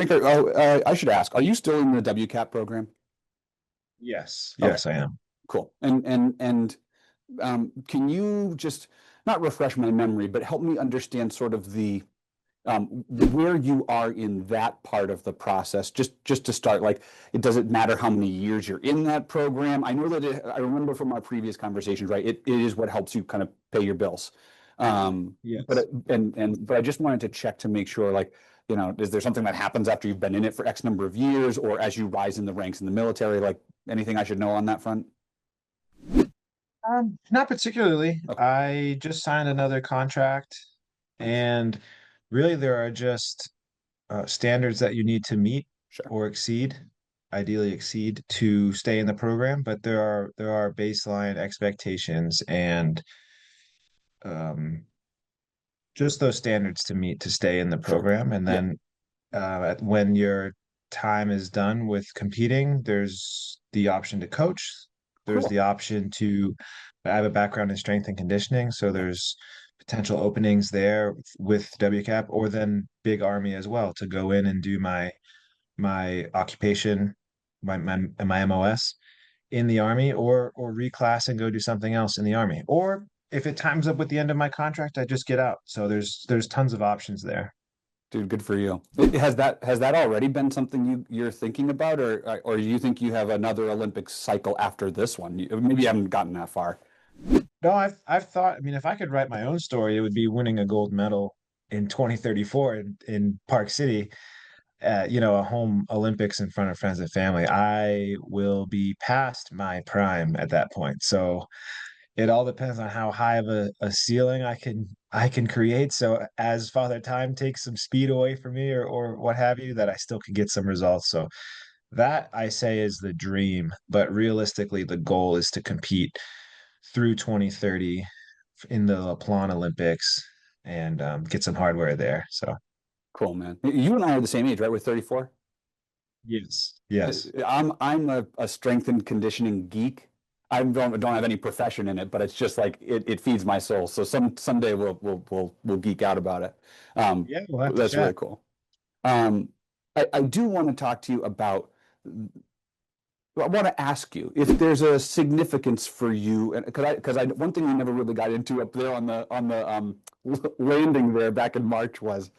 Frank, I should ask, are you still in the WCAP program? Yes, Okay, yes, I am. cool. And can you just not refresh my memory, but help me understand sort of the where you are in that part of the process, just to start, like, it doesn't matter how many years you're in that program. I know that I remember from our previous conversations, right? It is what helps you kind of pay your bills. But Yes. I just wanted to check to make sure, like, is there something that happens after you've been in it for X number of years, or as you rise in the ranks in the military? Like, anything I should know on that front? Not particularly. Okay, I just signed another contract, nice. and really there are just standards that you need to meet Sure. or exceed, ideally exceed to stay in the program, but there are baseline expectations and um, just those standards to meet to stay in the Sure. program. And Yeah. then when your time is done with competing, there's the option to coach. There's Cool. the option to, I have a background in strength and conditioning, so Yeah. there's potential openings there with WCAP, or then big army as well to go in and do my occupation, my MOS in the army, or reclass and go do something else in the army. Or if it times up with the end of my contract, I just get out. So there's tons of options there. Dude, good for you. Has that already been something you're thinking about, or do you think you have another Olympic cycle after this one? Maybe you haven't gotten that far. No, I've thought, I mean, if I could write my own story, it would be winning a gold medal in 2034 in Park City, a home Olympics in front of friends and family. I will be past my prime at that point. So it all depends on how high of a ceiling I can create. So as Father Time takes some speed away from me, or what have you, that I still can get some results. So that I say is the dream, but realistically, the goal is to compete through 2030 in the La Plan Olympics and get some hardware there. So Cool, man. You and I are the same age, right? We're 34. yes, yes. I'm a strength and conditioning geek. I don't have any profession in it, but it's just like it feeds my soul. So someday we'll geek out about it. Yeah, we'll have to That's really chat. cool. Um, I do want to talk to you about. I want to ask you if there's a significance for you, and because I one thing we never really got into up there on the landing there back in March was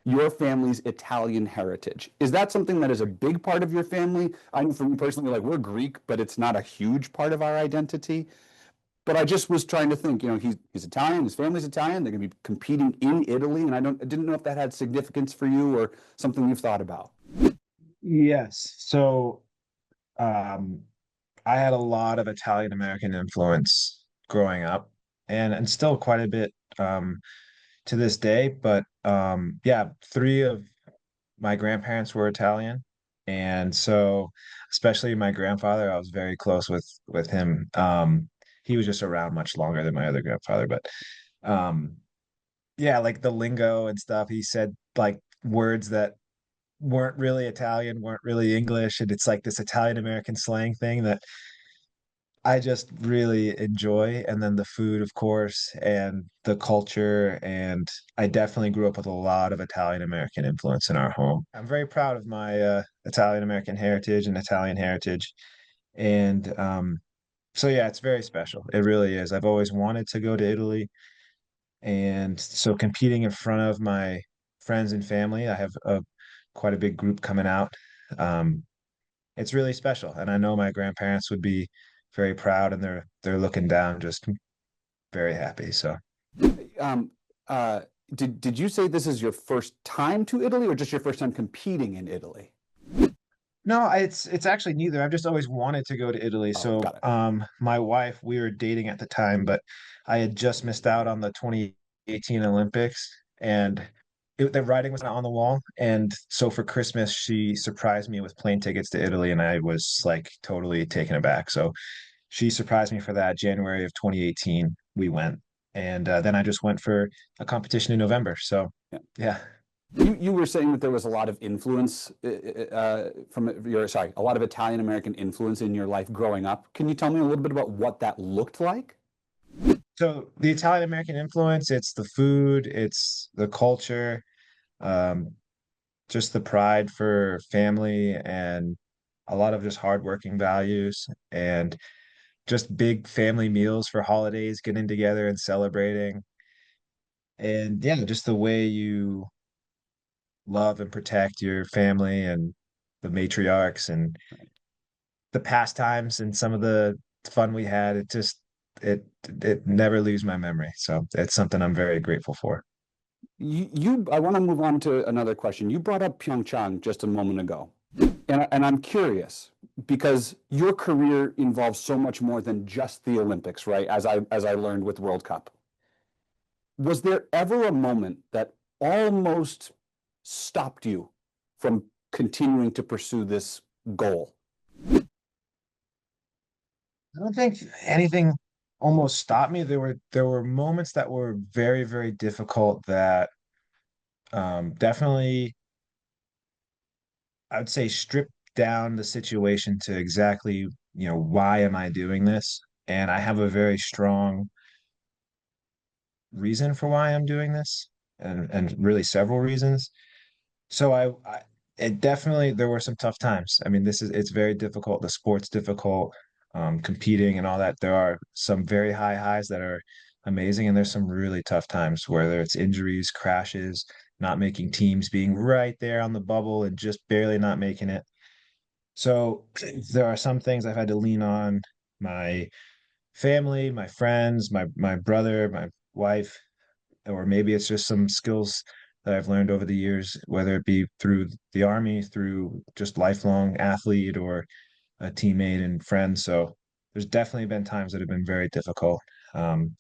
your family's Italian heritage. Is that something that is a big part of your family? I know for me personally, like, we're Greek, but it's not a huge part of our identity. But I just was trying to think, he's Italian, his family's Italian, they're going to be competing in Italy, and I didn't know if that had significance for you or something you've thought about. Yes. So um, I had a lot of Italian American influence growing up, and still quite a bit to this day. But yeah, three of my grandparents were Italian, and so especially my grandfather, I was very close with him. He was just around much longer than my other grandfather, but um, yeah, like the lingo and stuff. He said like words that weren't really Italian, weren't really English, and it's like this Italian American slang thing that I just really enjoy. And then the food, of course, and the culture. And I definitely grew up with a lot of Italian American influence in our home. I'm very proud of my Italian American heritage and Italian heritage. And so, yeah, it's very special. It really is. I've always wanted to go to Italy. And so competing in front of my friends and family, I have quite a big group coming out. Um, it's really special, and I know my grandparents would be very proud, and they're looking down, just very happy. So Um, uh, did you say this is your first time to Italy or just your first time competing in Italy? no, it's actually neither. I've just always wanted to go to Italy. Oh, So got it. my wife, we were dating at the time, but I had just missed out on the 2018 Olympics, and the writing was not on the wall. And so for Christmas, she surprised me with plane tickets to Italy, and I was like totally taken aback. So she surprised me for that. January of 2018, we went. And then I just went for a competition in November. So, Yeah. yeah. You were saying that there was a lot of influence from a lot of Italian American influence in your life growing up. Can you tell me a little bit about what that looked like? So the Italian American influence, it's the food, it's the culture, um, just the pride for family and a lot of just hardworking values and just big family meals for holidays, getting together and celebrating. And yeah, just the way you love and protect your family and the matriarchs and the pastimes and some of the fun we had. It it never leaves my memory. So it's something I'm very grateful for. I want to move on to another question. You brought up Pyeongchang just a moment ago, and I'm curious because your career involves so much more than just the Olympics, right? As I learned with World Cup. Was there ever a moment that almost stopped you from continuing to pursue this goal? I don't think anything almost stopped me. There were moments that were very, very difficult that definitely I would say stripped down the situation to exactly, why am I doing this? And I have a very strong reason for why I'm doing this, and really several reasons. So it definitely there were some tough times. I mean, it's very difficult. The sport's difficult, competing and all that. There are some very high highs that are amazing, and there's some really tough times, whether it's injuries, crashes, not making teams, being right there on the bubble and just barely not making it. So there are some things I've had to lean on my family, my friends, my brother, my wife, or maybe it's just some skills that I've learned over the years, whether it be through the army, through just lifelong athlete or a teammate and friend. So there's definitely been times that have been very difficult. Um,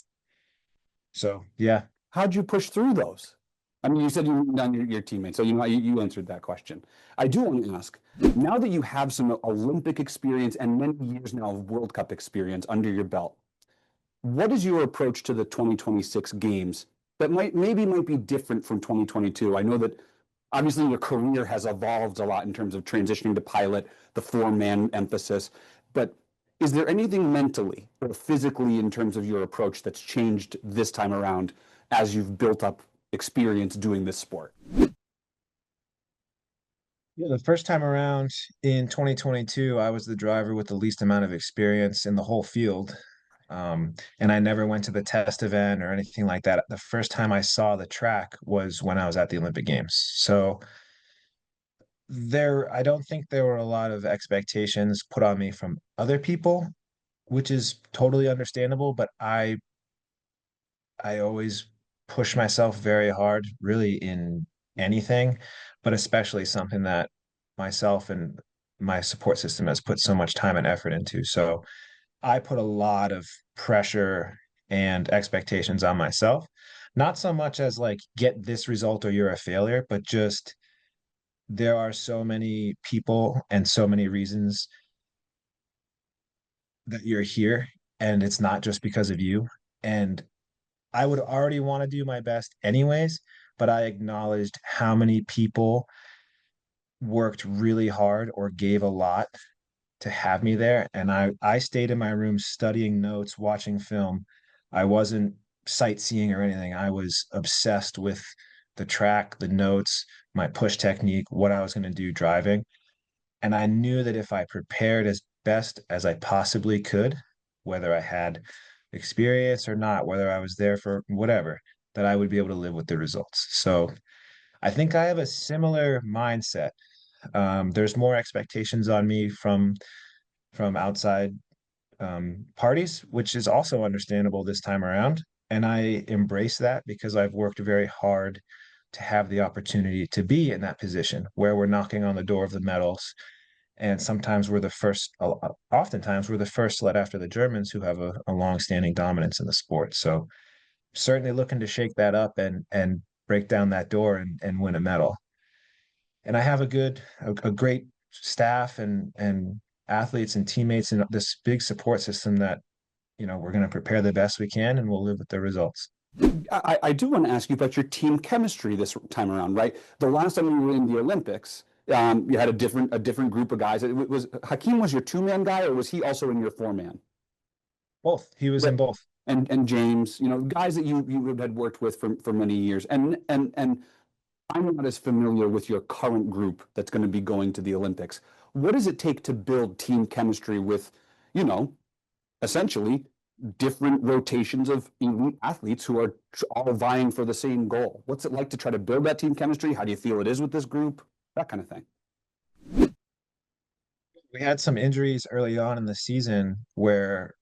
so yeah, How'd you push through those? I mean, you said you were on your teammates, so you answered that question. I do want to ask, now that you have some Olympic experience and many years now of World Cup experience under your belt, what is your approach to the 2026 games that might be different from 2022? I know that obviously your career has evolved a lot in terms of transitioning to pilot, the four-man emphasis, but is there anything mentally or physically in terms of your approach that's changed this time around as you've built up experience doing this sport? yeah, the first time around in 2022, I was the driver with the least amount of experience in the whole field. And I never went to the test event or anything like that. The first time I saw the track was when I was at the Olympic Games. So I don't think there were a lot of expectations put on me from other people, which is totally understandable, but I always push myself very hard, really in anything, but especially something that myself and my support system has put so much time and effort into. So I put a lot of pressure and expectations on myself, not so much as like get this result or you're a failure, but just there are so many people and so many reasons that you're here, and it's not just because of you. And I would already want to do my best anyways, but I acknowledged how many people worked really hard or gave a lot to have me there. And I stayed in my room studying notes, watching film. I wasn't sightseeing or anything. I was obsessed with the track, the notes, my push technique, what I was going to do driving. And I knew that if I prepared as best as I possibly could, whether I had experience or not, whether I was there for whatever, that I would be able to live with the results. So I think I have a similar mindset. There's more expectations on me from outside parties, which is also understandable this time around. And I embrace that because I've worked very hard to have the opportunity to be in that position where we're knocking on the door of the medals. And sometimes we're the first, oftentimes we're the first sled after the Germans who have a long-standing dominance in the sport. So certainly looking to shake that up and break down that door and win a medal. And I have a great staff and athletes and teammates and this big support system that, we're going to prepare the best we can and we'll live with the results. I do want to ask you about your team chemistry this time around, right? The last time you were in the Olympics, you had a different group of guys. Was Hakeem was your two-man guy, or was he also in your four-man? Both. He was in Right. both. And James, guys that you had worked with for many years. And I'm not as familiar with your current group that's going to be going to the Olympics. What does it take to build team chemistry with, you know, essentially different rotations of elite athletes who are all vying for the same goal? What's it like to try to build that team chemistry? How do you feel it is with this group? That kind of thing. We had some injuries early on in the season where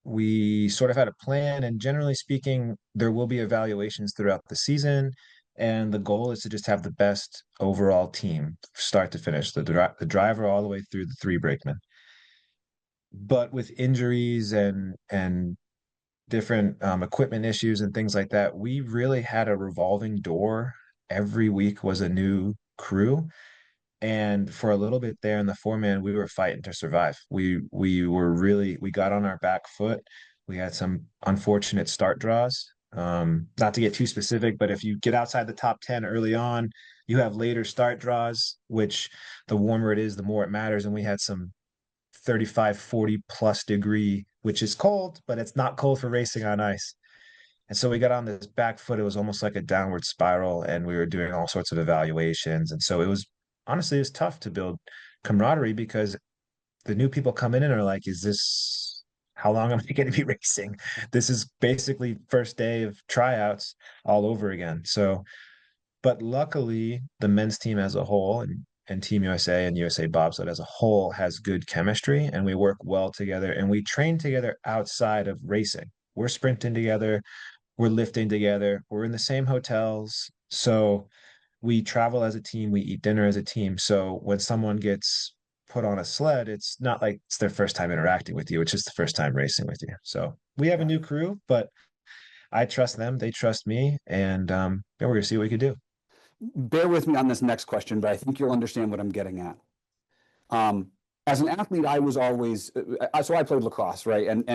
we sort of had a plan, and generally speaking, there will be evaluations throughout the season. And the goal is to just have the best overall team, start to finish, the driver all the way through the three brakemen. But with injuries and different equipment issues and things like that, we really had a revolving door. Every week was a new crew. And for a little bit there in the four-man, we were fighting to survive. We got on our back foot. We had some unfortunate start draws. Not to get too specific, but if you get outside the top 10 early on, you have later start draws, which the warmer it is, the more it matters. And we had some 35, 40 plus degree, which is cold, but it's not cold for racing on ice. And so we got on this back foot. It was almost like a downward spiral, and we were doing all sorts of evaluations. And so it was honestly, it was tough to build camaraderie because the new people come in and are like, is this how long am I going to be racing? This is basically first day of tryouts all over again. So, but luckily, the men's team as a whole and Team USA and USA Bobsled as a whole has good chemistry, and we work well together, and we train together outside of racing. We're sprinting together, we're lifting together, we're in the same hotels. So we travel as a team, we eat dinner as a team. So when someone gets put on a sled, it's not like it's their first time interacting with you, it's just the first time racing with you. So we have a new crew, but I trust them, they trust me, and yeah, we're gonna see what we can do. Bear with me on this next question, but I think you'll understand what I'm getting at. Um, as an athlete, I was always so I played lacrosse, right? And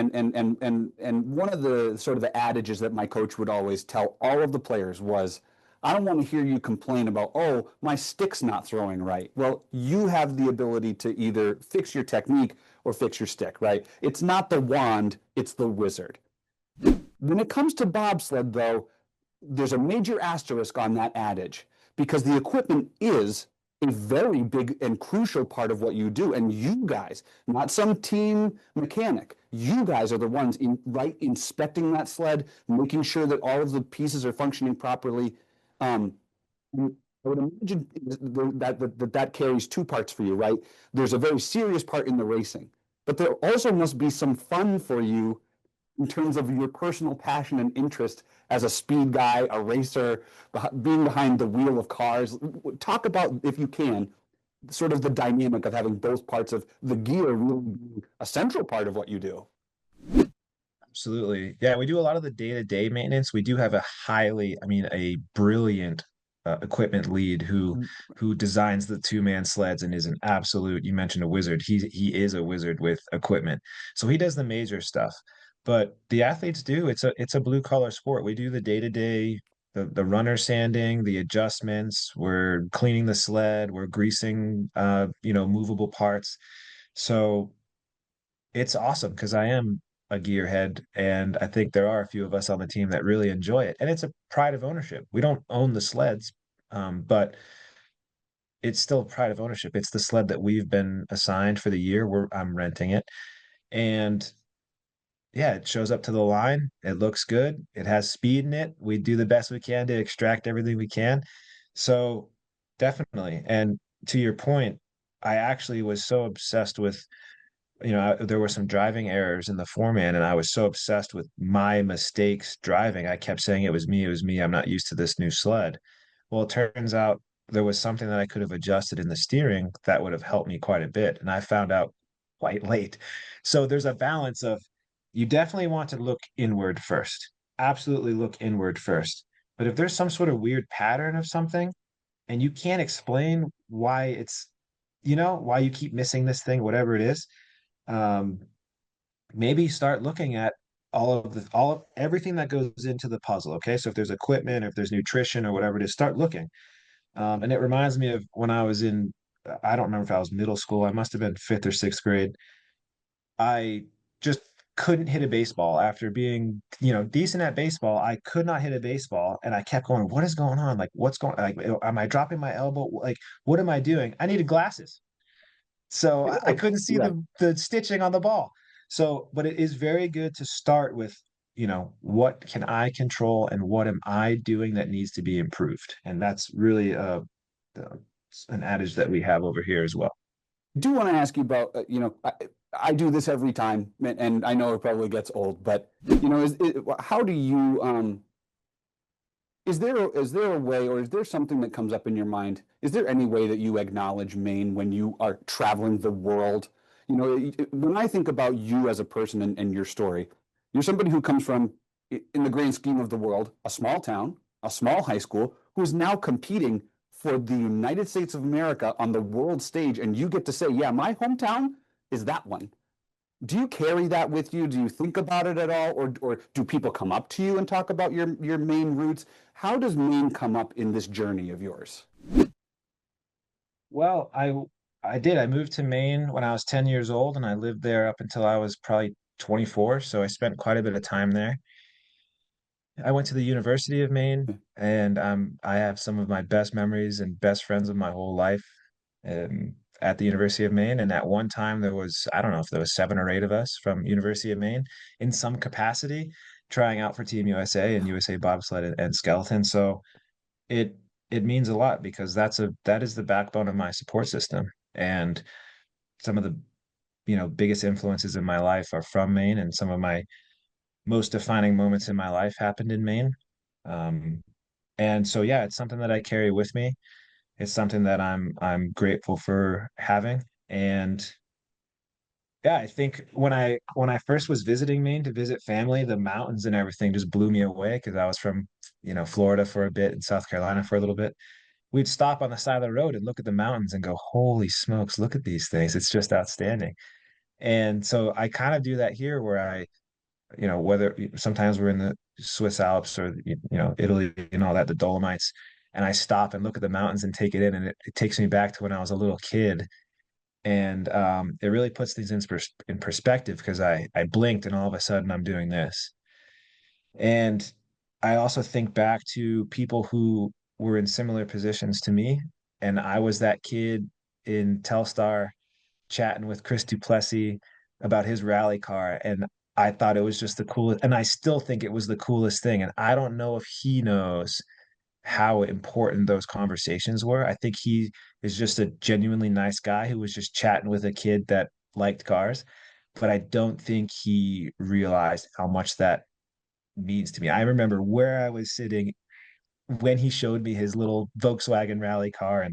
one of the sort of the adages that my coach would always tell all of the players was, I don't want to hear you complain about, oh, my stick's not throwing right. Well, you have the ability to either fix your technique or fix your stick, right? It's not the wand, it's the wizard. When it comes to bobsled, though, there's a major asterisk on that adage because the equipment is a very big and crucial part of what you do. And you guys, not some team mechanic, you guys are the ones inspecting that sled, making sure that all of the pieces are functioning properly. Um, I would imagine that carries two parts for you, right? There's a very serious part in the racing, but there also must be some fun for you in terms of your personal passion and interest as a speed guy, a racer, being behind the wheel of cars. Talk about, if you can, sort of the dynamic of having both parts of the gear really being a central part of what you do. Absolutely. Yeah, we do a lot of the day-to-day maintenance. We do have a highly, I mean, a brilliant equipment lead who designs the two-man sleds and is an absolute, you mentioned a wizard. He is a wizard with equipment. So he does the major stuff. But the athletes do. It's a blue collar sport. We do the day-to-day, the runner sanding, the adjustments, we're cleaning the sled, we're greasing movable parts. So it's awesome because I am a gearhead, and I think there are a few of us on the team that really enjoy it. And it's a pride of ownership. We don't own the sleds, but it's still a pride of ownership. It's the sled that we've been assigned for the year. I'm renting it, and yeah, it shows up to the line. It looks good. It has speed in it. We do the best we can to extract everything we can. So definitely. And to your point, I actually was so obsessed with there were some driving errors in the foreman, and I was so obsessed with my mistakes driving. I kept saying it was me, it was me. I'm not used to this new sled. Well, it turns out there was something that I could have adjusted in the steering that would have helped me quite a bit. And I found out quite late. So there's a balance of you definitely want to look inward first. Absolutely look inward first. But if there's some sort of weird pattern of something and you can't explain why why you keep missing this thing, whatever it is, um, maybe start looking at all of everything that goes into the puzzle. Okay, so if there's equipment, if there's nutrition or whatever it is, start looking. And it reminds me of when I was in, I don't remember if I was middle school. I must have been fifth or sixth grade. I just couldn't hit a baseball after being, decent at baseball. I could not hit a baseball, and I kept going, what is going on? Like, what's going, like, am I dropping my elbow? Like, what am I doing? I needed glasses. So I Oh, couldn't see yeah. the stitching on the ball. So, but it is very good to start with, what can I control and what am I doing that needs to be improved? And that's really uh, an adage that we have over here as well. Do want to ask you about, I do this every time, and I know it probably gets old, but how do you, is there a way, or is there something that comes up in your mind? Is there any way that you acknowledge Maine when you are traveling the world? When I think about you as a person and your story, you're somebody who comes from, in the grand scheme of the world, a small town, a small high school, who is now competing for the United States of America on the world stage, and you get to say, yeah, my hometown is that one. Do you carry that with you? Do you think about it at all? Or do people come up to you and talk about your Maine roots? How does Maine come up in this journey of yours? Well, I did. I moved to Maine when I was 10 years old, and I lived there up until I was probably 24. So I spent quite a bit of time there. I went to the University of Maine, and I have some of my best memories and best friends of my whole life at the University of Maine. And at one time, there was, I don't know if there was 7 or 8 of us from University of Maine in some capacity trying out for Team USA and USA bobsled and skeleton. So it it means a lot because that is the backbone of my support system. And some of the, biggest influences in my life are from Maine, and some of my most defining moments in my life happened in Maine. Um, and so yeah, it's something that I carry with me. It's something that I'm grateful for having. And yeah, I think when I first was visiting Maine to visit family, the mountains and everything just blew me away because I was from, Florida for a bit and South Carolina for a little bit. We'd stop on the side of the road and look at the mountains and go, holy smokes, look at these things. It's just outstanding. And so I kind of do that here where whether sometimes we're in the Swiss Alps or Italy and all that, the Dolomites, and I stop and look at the mountains and take it in, and it takes me back to when I was a little kid, and it really puts things in perspective because I blinked and all of a sudden I'm doing this, and I also think back to people who were in similar positions to me, and I was that kid in Telstar chatting with Chris Duplessis about his rally car. And I thought it was just the coolest. And I still think it was the coolest thing. And I don't know if he knows how important those conversations were. I think he is just a genuinely nice guy who was just chatting with a kid that liked cars. But I don't think he realized how much that means to me. I remember where I was sitting when he showed me his little Volkswagen rally car,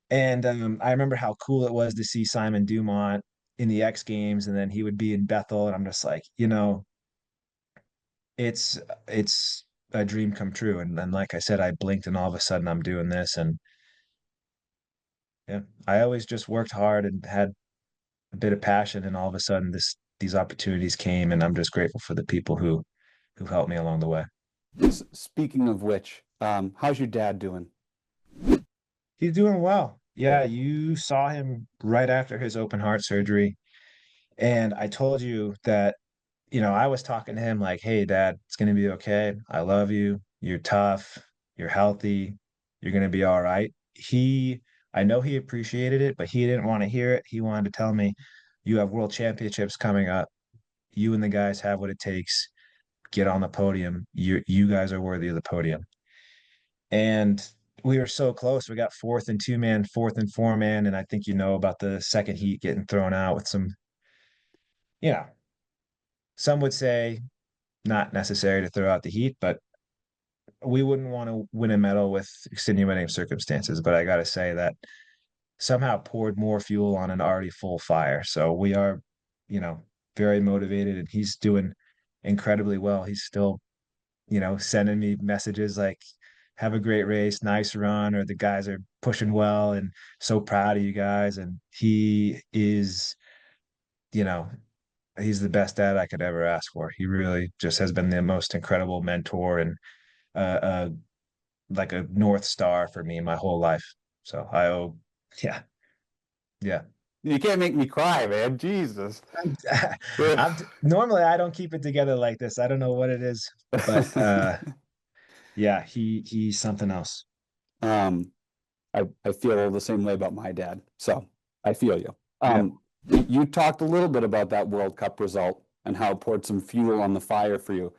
and I remember how cool it was to see Simon Dumont in the X Games, and then he would be in Bethel, and I'm just like, it's a dream come true. And like I said, I blinked, and all of a sudden I'm doing this, and yeah, I always just worked hard and had a bit of passion, and all of a sudden these opportunities came, and I'm just grateful for the people who helped me along the way. Speaking of which, how's your dad doing? He's doing well. Yeah, you saw him right after his open heart surgery. And I told you that, I was talking to him like, hey, dad, it's going to be okay. I love you. You're tough. You're healthy. You're going to be all right. I know he appreciated it, but he didn't want to hear it. He wanted to tell me, you have world championships coming up. You and the guys have what it takes. Get on the podium. You guys are worthy of the podium. And we were so close. We got fourth and 2-man, fourth and 4-man. And I think you know about the second heat getting thrown out with some, you know, some would say not necessary to throw out the heat, but we wouldn't want to win a medal with extenuating circumstances. But I got to say that somehow poured more fuel on an already full fire. So we are, you know, very motivated, and he's doing incredibly well. He's still, sending me messages like, have a great race, nice run, or the guys are pushing well and so proud of you guys. And he is, you know, he's the best dad I could ever ask for. He really just has been the most incredible mentor and uh, like a North Star for me my whole life. So I owe, yeah, yeah. You can't make me cry, man. Jesus. Ugh. Normally I don't keep it together like this. I don't know what it is, but yeah, he's something else. Um, I feel the same way about my dad. So I feel you. Yeah. You talked a little bit about that World Cup result and how it poured some fuel on the fire for you.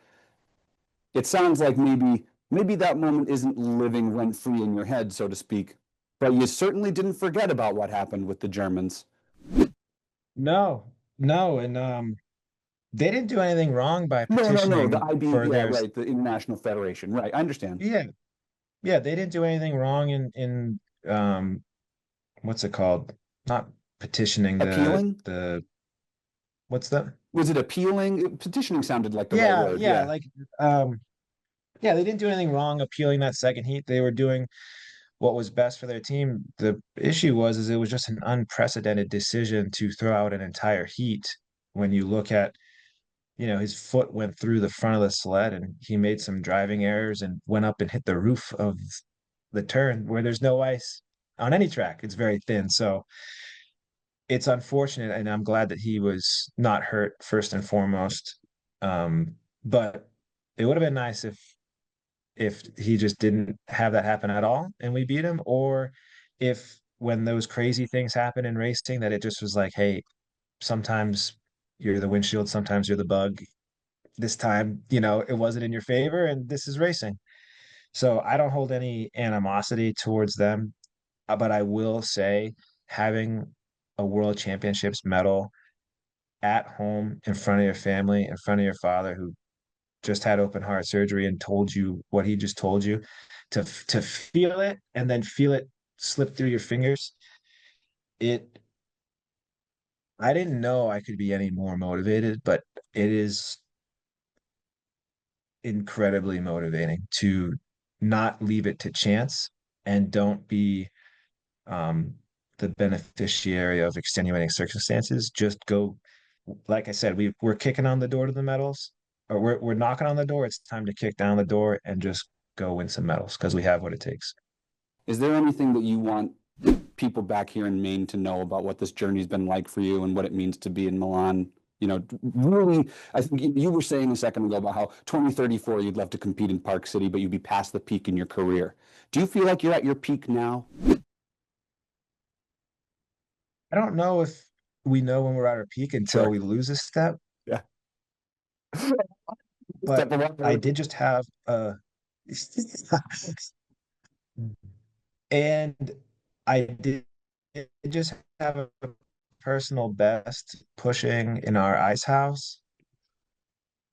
It sounds like maybe that moment isn't living rent free in your head, so to speak, but you certainly didn't forget about what happened with the Germans. No, no, and they didn't do anything wrong by No, no, no. The petitioning IB, for yeah, their right. The International Federation, right? I understand. yeah, yeah, they didn't do anything wrong in what's it called? Not petitioning Appealing? the what's that? Was it appealing? Petitioning sounded like the right Yeah, word. yeah, Yeah. like um yeah, they didn't do anything wrong appealing that second heat. They were doing what was best for their team. The issue was is it was just an unprecedented decision to throw out an entire heat when you look at, his foot went through the front of the sled and he made some driving errors and went up and hit the roof of the turn where there's no ice on any track. It's very thin. So it's unfortunate, and I'm glad that he was not hurt first and foremost. But it would have been nice if he just didn't have that happen at all and we beat him, or if when those crazy things happen in racing that it just was like, hey, sometimes you're the windshield, sometimes you're the bug. This time, it wasn't in your favor, and this is racing. So I don't hold any animosity towards them, but I will say having a world championships medal at home in front of your family, in front of your father who just had open heart surgery and told you what he just told you, to feel it and then feel it slip through your fingers. It I didn't know I could be any more motivated, but it is incredibly motivating to not leave it to chance and don't be um, the beneficiary of extenuating circumstances. Just go, like I said, we're kicking on the door to the medals, or we're knocking on the door. It's time to kick down the door and just go win some medals because we have what it takes. Is there anything that you want people back here in Maine to know about what this journey's been like for you and what it means to be in Milan? Really, I think you were saying a second ago about how 2034 you'd love to compete in Park City, but you'd be past the peak in your career. Do you feel like you're at your peak now? I don't know if we know when we're at our peak until Sure. we lose a step, Yeah. Step but of I water. did just have a and I did just have a personal best pushing in our ice house.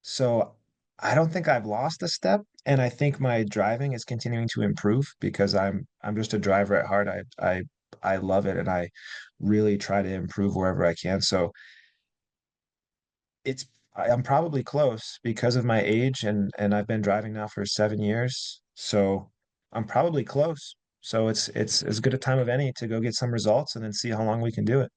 So I don't think I've lost a step, and I think my driving is continuing to improve because I'm just a driver at heart. I love it, and I really try to improve wherever I can. So I'm probably close because of my age, and I've been driving now for 7 years. So I'm probably close. So it's as good a time of any to go get some results and then see how long we can do it.